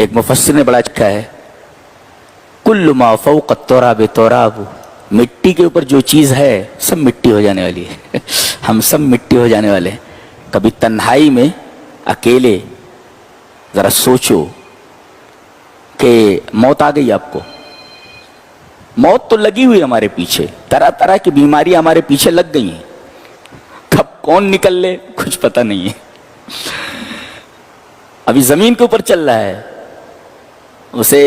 ایک مفسر نے بڑا لکھا ہے، کل ما فوق التراب تراب، مٹی کے اوپر جو چیز ہے سب مٹی ہو جانے والی ہے ہم سب مٹی ہو جانے والے ہیں۔ کبھی تنہائی میں اکیلے ذرا سوچو کہ موت آ گئی، آپ کو موت تو لگی ہوئی ہمارے پیچھے، طرح طرح کی بیماریاں ہمارے پیچھے لگ گئی ہیں، کب کون نکل لے کچھ پتہ نہیں ہے۔ ابھی زمین کے اوپر چل رہا ہے، اسے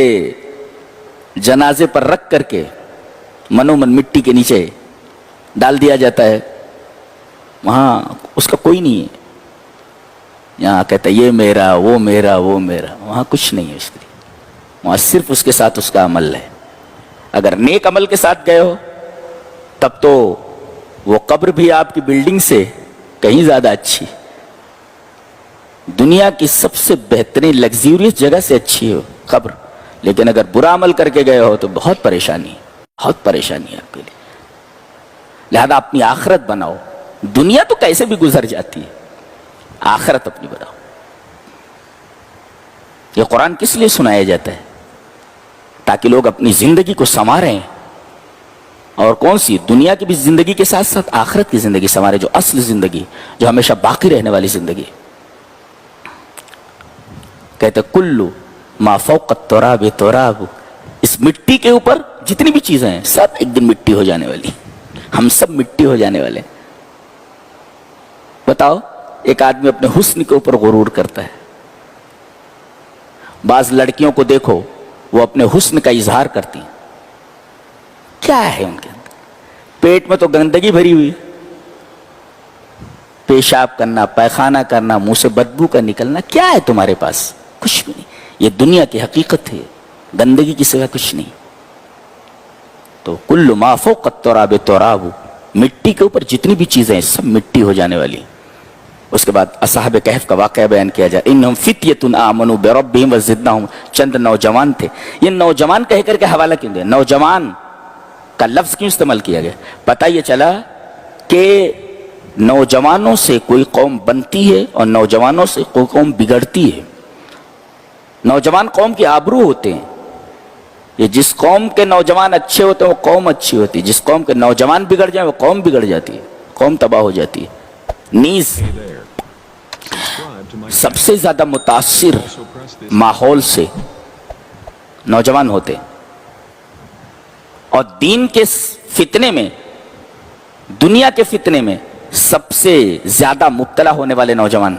جنازے پر رکھ کر کے منومن مٹی کے نیچے ڈال دیا جاتا ہے، وہاں اس کا کوئی نہیں ہے۔ یہاں کہتا ہے یہ میرا وہ میرا وہ میرا، وہاں کچھ نہیں ہے اس کے لیے، وہاں صرف اس کے ساتھ اس کا عمل ہے۔ اگر نیک عمل کے ساتھ گئے ہو تب تو وہ قبر بھی آپ کی بلڈنگ سے کہیں زیادہ اچھی، دنیا کی سب سے بہترین لگزیریس جگہ سے اچھی ہو قبر، لیکن اگر برا عمل کر کے گئے ہو تو بہت پریشانی ہے آپ کے لیے۔ لہذا اپنی آخرت بناؤ، دنیا تو کیسے بھی گزر جاتی ہے، آخرت اپنی بناؤ۔ یہ قرآن کس لیے سنایا جاتا ہے؟ تاکہ لوگ اپنی زندگی کو سنواریں، اور کون سی؟ دنیا کی بھی زندگی کے ساتھ ساتھ آخرت کی زندگی سنواریں، جو اصل زندگی، جو ہمیشہ باقی رہنے والی زندگی۔ کہتے کلو ما فوق التراب تراب، اس مٹی کے اوپر جتنی بھی چیزیں ہیں سب ایک دن مٹی ہو جانے والی، ہم سب مٹی ہو جانے والے۔ بتاؤ، ایک آدمی اپنے حسن کے اوپر غرور کرتا ہے، بعض لڑکیوں کو دیکھو وہ اپنے حسن کا اظہار کرتی ہیں، کیا ہے ان کے اندر؟ پیٹ میں تو گندگی بھری ہوئی، پیشاب کرنا، پیخانہ کرنا، منہ سے بدبو کا نکلنا، کیا ہے تمہارے پاس؟ کچھ بھی نہیں۔ یہ دنیا کی حقیقت ہے، گندگی کی سوا کچھ نہیں۔ تو کل ما فوق التراب تراب، مٹی کے اوپر جتنی بھی چیزیں ہیں سب مٹی ہو جانے والی۔ اس کے بعد اصحاب کہف کا واقعہ بیان کیا جائے، انہم فتیۃ آمنوا بربہم وزدناہم، چند نوجوان تھے۔ یہ نوجوان کہہ کر کے حوالہ کیوں دیا؟ نوجوان کا لفظ کیوں استعمال کیا گیا؟ پتہ یہ چلا کہ نوجوانوں سے کوئی قوم بنتی ہے اور نوجوانوں سے کوئی قوم بگڑتی ہے۔ نوجوان قوم کی آبرو ہوتے ہیں، یہ جس قوم کے نوجوان اچھے ہوتے ہیں وہ قوم اچھی ہوتی ہے، جس قوم کے نوجوان بگڑ جائیں وہ قوم بگڑ جاتی ہے، قوم تباہ ہو جاتی ہے۔ نیز سب سے زیادہ متاثر ماحول سے نوجوان ہوتے ہیں، اور دین کے فتنے میں، دنیا کے فتنے میں سب سے زیادہ مبتلا ہونے والے نوجوان